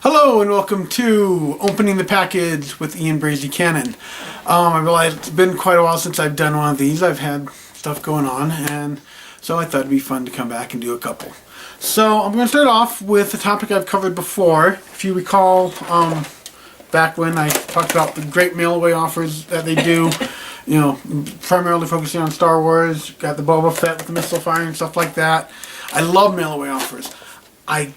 Hello and welcome to Opening the Package with Ian Brazy Cannon. I realize it's been quite a while since I've done one of these. I've had stuff going on, and so I thought it'd be fun to come back and do a couple. So I'm going to start off with a topic I've covered before. If you recall, back when I talked about the great mail-away offers that they do, you know, primarily focusing on Star Wars, got the Boba Fett with the missile firing and stuff like that. I love mail-away offers. I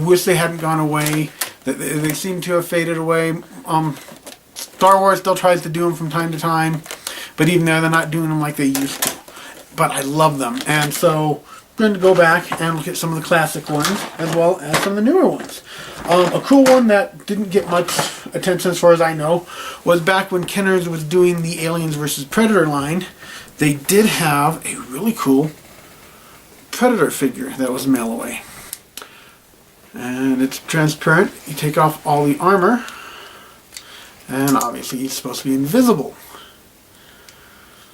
wish they hadn't gone away. They seem to have faded away. Star Wars still tries to do them from time to time, but even there, they're not doing them like they used to. But I love them, and so I'm going to go back and look at some of the classic ones as well as some of the newer ones. A cool one that didn't get much attention as far as I know was back when Kenner's was doing the Aliens vs. Predator line. They did have a really cool Predator figure that was mail away. And it's transparent. You take off all the armor, and obviously he's supposed to be invisible.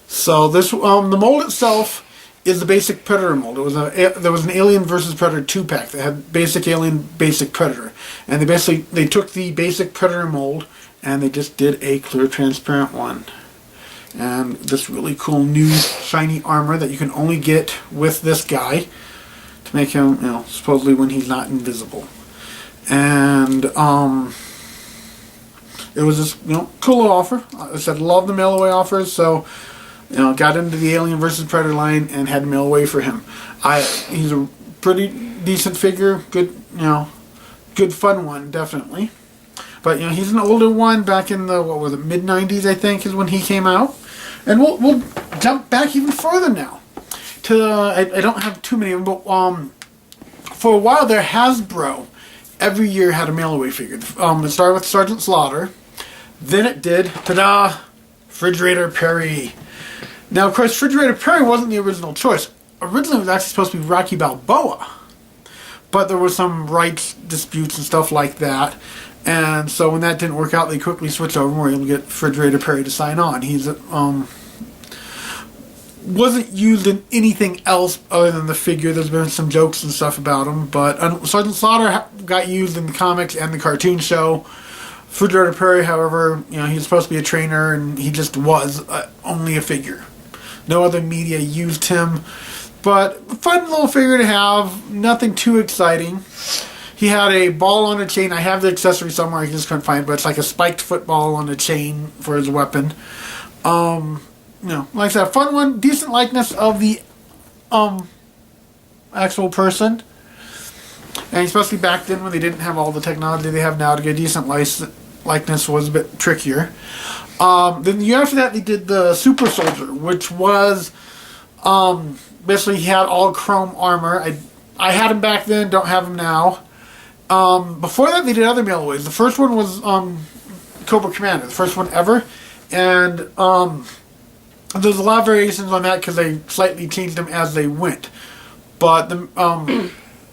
So this, the mold itself is the basic Predator mold. There was an Alien vs. Predator 2-pack that had basic Alien, basic Predator, and they took the basic Predator mold and they just did a clear transparent one. And this really cool new shiny armor that you can only get with this guy, to make him, you know, supposedly when he's not invisible. And it was just, you know, cool little offer. I said love the mail away offers, so, you know, got into the Alien vs. Predator line and had to mail away for him. He's a pretty decent figure, good, you know, good fun one, definitely. But, you know, he's an older one, back in the, what was it, mid-90s, I think, is when he came out. And we'll jump back even further now. I don't have too many of them, but for a while there, Hasbro every year had a mail-away figure. It started with Sergeant Slaughter. Then it did, ta-da, Refrigerator Perry. Now, of course, Refrigerator Perry wasn't the original choice. Originally, it was actually supposed to be Rocky Balboa. But there were some rights disputes and stuff like that. And so when that didn't work out, they quickly switched over and were able to get Refrigerator Perry to sign on. He's wasn't used in anything else other than the figure. There's been some jokes and stuff about him, but Sergeant Slaughter got used in the comics and the cartoon show. Refrigerator Perry, however, you know, he's supposed to be a trainer, and he just was only a figure. No other media used him, but fun little figure to have. Nothing too exciting. He had a ball on a chain. I have the accessory somewhere. I just couldn't find it, but it's like a spiked football on a chain for his weapon. You know, like I said, fun one, decent likeness of the actual person. And especially back then when they didn't have all the technology they have now, to get a decent likeness was a bit trickier. Then the year after that, they did the Super Soldier, which was basically he had all chrome armor. I had him back then, don't have him now. Before that, they did other mail-aways. The first one was Cobra Commander, the first one ever. And there's a lot of variations on that because they slightly changed them as they went. But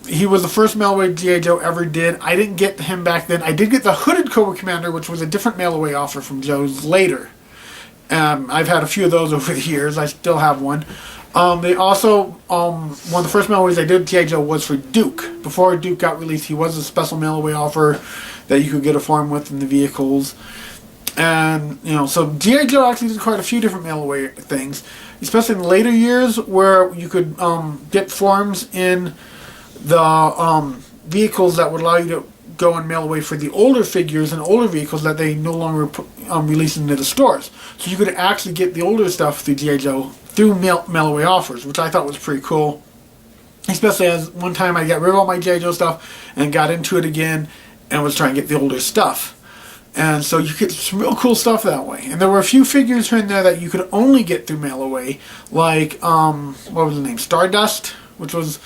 he was the first mail-away G.I. Joe ever did. I didn't get him back then. I did get the hooded Cobra Commander, which was a different mail-away offer from Joe's later. I've had a few of those over the years. I still have one. They also, one of the first mail-aways I did G.I. Joe was for Duke. Before Duke got released, he was a special mail-away offer that you could get a form with in the vehicles. And, you know, so G.I. Joe actually did quite a few different mail-away things, especially in the later years where you could get forms in the vehicles that would allow you to go and mail away for the older figures and older vehicles that they no longer release into the stores. So you could actually get the older stuff through G.I. Joe through mail-away offers, which I thought was pretty cool. Especially as one time I got rid of all my G.I. Joe stuff and got into it again and was trying to get the older stuff. And so you get some real cool stuff that way. And there were a few figures here and there that you could only get through mail-away, like, what was the name? Stardust, which was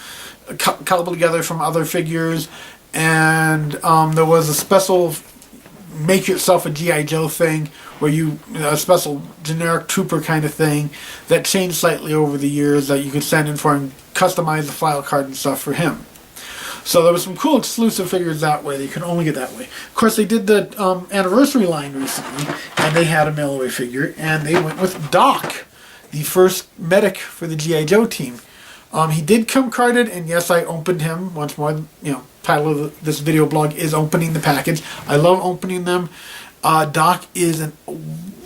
cobbled together from other figures. And there was a special make-yourself a G.I. Joe thing, where a special generic trooper kind of thing that changed slightly over the years that you could send in for and customize the file card and stuff for him. So there was some cool exclusive figures that way that you can only get that way. Of course, they did the anniversary line recently, and they had a mail-away figure, and they went with Doc, the first medic for the G.I. Joe team. He did come carded, and yes, I opened him once more. Title of this video blog is opening the package. I love opening them. Doc is a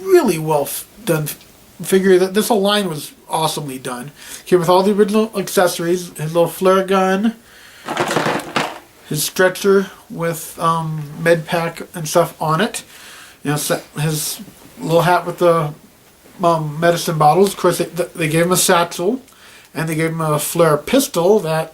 really well done figure. That this whole line was awesomely done. Came with all the original accessories. His little flare gun, his stretcher with med pack and stuff on it. His little hat with the medicine bottles. Of course, they gave him a satchel, and they gave him a flare pistol that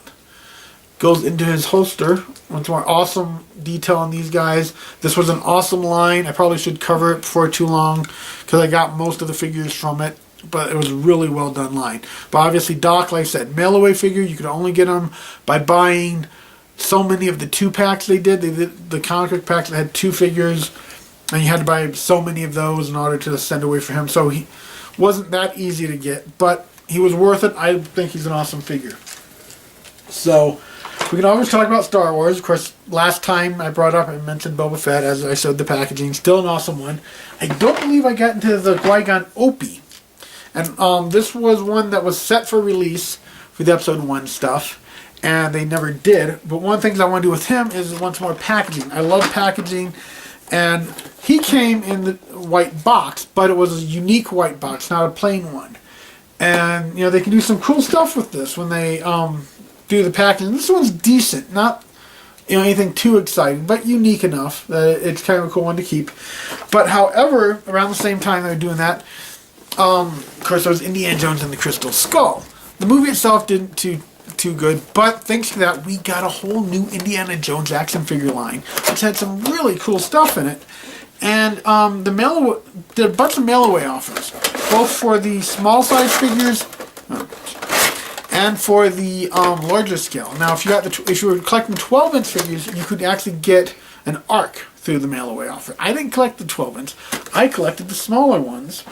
goes into his holster. Once more, awesome detail on these guys. This was an awesome line. I probably should cover it before too long because I got most of the figures from it, but it was a really well done line. But obviously Doc, like I said, mail away figure. You could only get them by buying so many of the 2-packs they did. They did the comic book packs that had 2 figures, and you had to buy so many of those in order to send away for him. So he wasn't that easy to get, but he was worth it. I think he's an awesome figure. So we can always talk about Star Wars. Of course, last time I brought up, I mentioned Boba Fett as I showed the packaging. Still an awesome one. I don't believe I got into the Qui-Gon Opie. And this was one that was set for release for the Episode 1 stuff, and they never did. But one of the things I want to do with him is once more packaging. I love packaging, and he came in the white box, but it was a unique white box, not a plain one. And, they can do some cool stuff with this when they do the packaging. This one's decent, not anything too exciting, but unique enough that it's kind of a cool one to keep. But however, around the same time they were doing that, of course, there was Indiana Jones and the Crystal Skull. The movie itself didn't too good, but thanks to that, we got a whole new Indiana Jones action figure line, which had some really cool stuff in it. And did a bunch of mail-away offers, both for the small-size figures and for the larger scale. Now, if you were collecting 12-inch figures, you could actually get an arc through the mail-away offer. I didn't collect the 12-inch. I collected the smaller ones.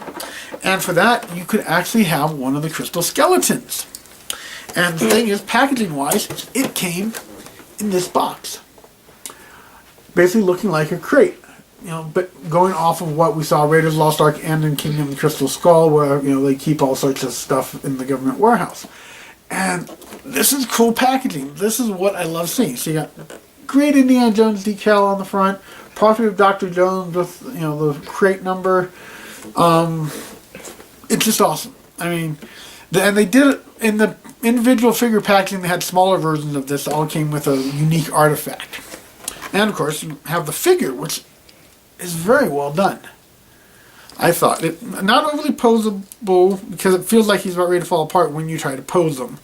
And for that, you could actually have one of the crystal skeletons. And the thing is, packaging-wise, it came in this box. Basically looking like a crate. But going off of what we saw Raiders of the Lost Ark and in Kingdom of the Crystal Skull, where, they keep all sorts of stuff in the government warehouse. And this is cool packaging. This is what I love seeing. So you got great Indiana Jones decal on the front, portrait of Dr. Jones with, the crate number. It's just awesome. I mean, and they did it in the individual figure packaging. They had smaller versions of this that all came with a unique artifact. And, of course, you have the figure, which is very well done. I thought it not overly posable because it feels like he's about ready to fall apart when you try to pose him.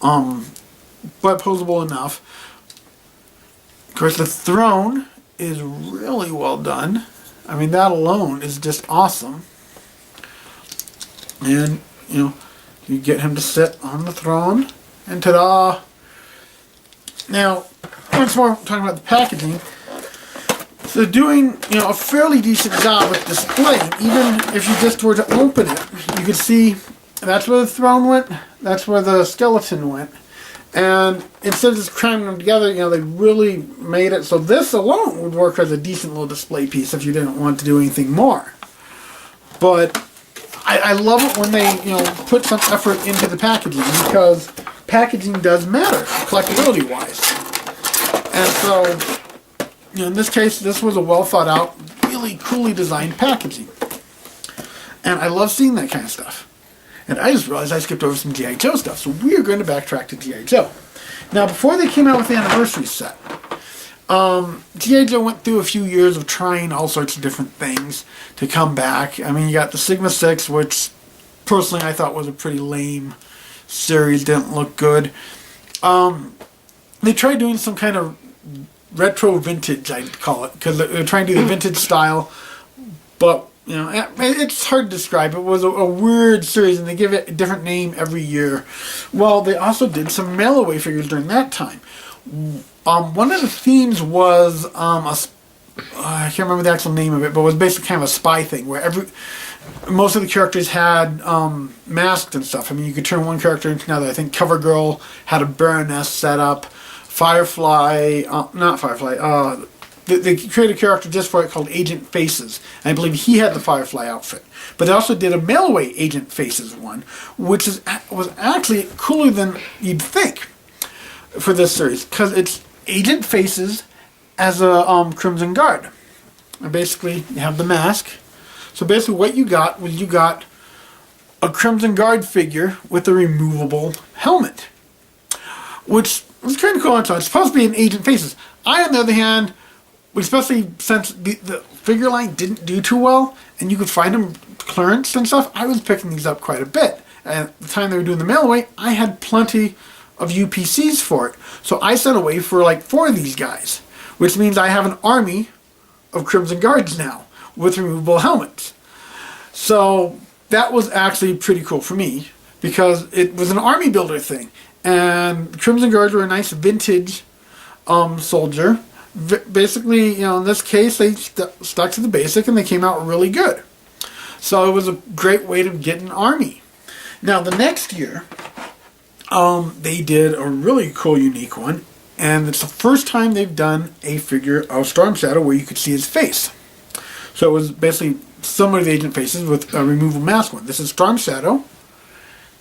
But posable enough. Of course, the throne is really well done. I mean, that alone is just awesome. And you get him to sit on the throne, and ta-da! Now, once more talking about the packaging. So doing, a fairly decent job with displaying. Even if you just were to open it, you could see that's where the throne went, that's where the skeleton went. And instead of just cramming them together, they really made it so this alone would work as a decent little display piece if you didn't want to do anything more. But I love it when they, put some effort into the packaging, because packaging does matter, collectability-wise. And so, in this case, this was a well thought out, really coolly designed packaging. And I love seeing that kind of stuff. And I just realized I skipped over some G.I. Joe stuff, so we're going to backtrack to G.I. Joe. Now, before they came out with the anniversary set, G.I. Joe went through a few years of trying all sorts of different things to come back. I mean, you got the Sigma 6, which personally I thought was a pretty lame series, didn't look good. They tried doing some kind of retro vintage, I'd call it, because they're trying to do the vintage style, but it's hard to describe. It was a weird series, and they give it a different name every year. Well, they also did some mail-away figures during that time. One of the themes was I can't remember the actual name of it, but it was basically kind of a spy thing where most of the characters had masks and stuff. I mean, you could turn one character into another. I think CoverGirl had a Baroness set up. Firefly, not Firefly, they created a character just for it called Agent Faces. And I believe he had the Firefly outfit. But they also did a mail-away Agent Faces one, which was actually cooler than you'd think for this series, because it's Agent Faces as a Crimson Guard. And basically, you have the mask. So basically what you got was a Crimson Guard figure with a removable helmet, which was kind of cool. It's supposed to be an Agent Faces. I, on the other hand, especially since the figure line didn't do too well, and you could find them clearance and stuff, I was picking these up quite a bit. And at the time they were doing the mail away, I had plenty of UPCs for it. So I sent away for like 4 of these guys, which means I have an army of Crimson Guards now with removable helmets. So that was actually pretty cool for me, because it was an army builder thing. And Crimson Guards were a nice vintage soldier. Basically, in this case, they stuck to the basic and they came out really good. So it was a great way to get an army. Now, the next year, they did a really cool, unique one. And it's the first time they've done a figure of Storm Shadow where you could see his face. So it was basically similar to the Agent Faces with a removable mask one. This is Storm Shadow.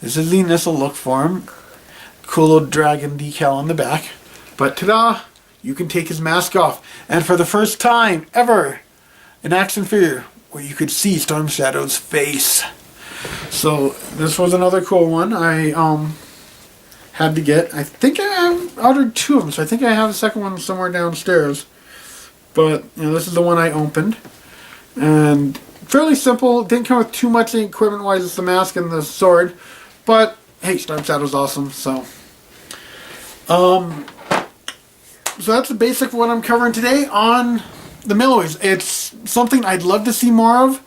This is the initial look for him. Cool little dragon decal on the back. But ta-da! You can take his mask off. And for the first time ever, an action figure where you could see Storm Shadow's face. So this was another cool one I had to get. I think I ordered 2 of them, so I think I have the second one somewhere downstairs. But this is the one I opened. And fairly simple. Didn't come with too much equipment-wise. It's the mask and the sword. But hey, Storm Shadow's awesome, so. So that's the basic of what I'm covering today on the Milliways. It's something I'd love to see more of.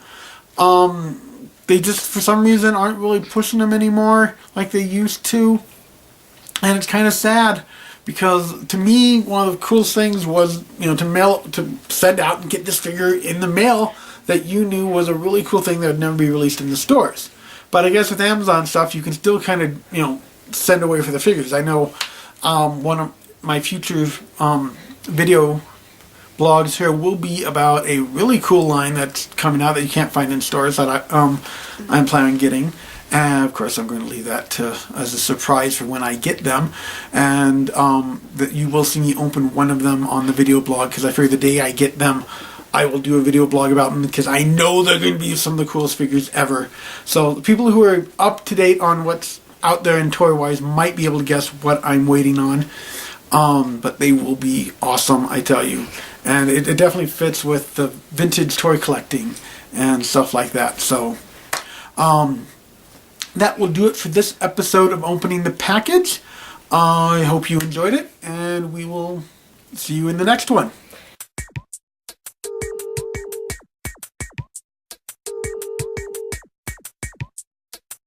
They just, for some reason, aren't really pushing them anymore like they used to. And it's kind of sad, because to me, one of the coolest things was, to send out and get this figure in the mail that you knew was a really cool thing that would never be released in the stores. But I guess with Amazon stuff, you can still kind of, send away for the figures. I know one of my future video blogs here will be about a really cool line that's coming out that you can't find in stores that I'm planning on getting. And of course I'm going to leave that as a surprise for when I get them. And that you will see me open one of them on the video blog, because I figure the day I get them, I will do a video blog about them, because I know they're going to be some of the coolest figures ever. So the people who are up to date on what's out there in toy-wise might be able to guess what I'm waiting on. But they will be awesome, I tell you. And it definitely fits with the vintage toy collecting and stuff like that. So that will do it for this episode of Opening the Package. I hope you enjoyed it, and we will see you in the next one.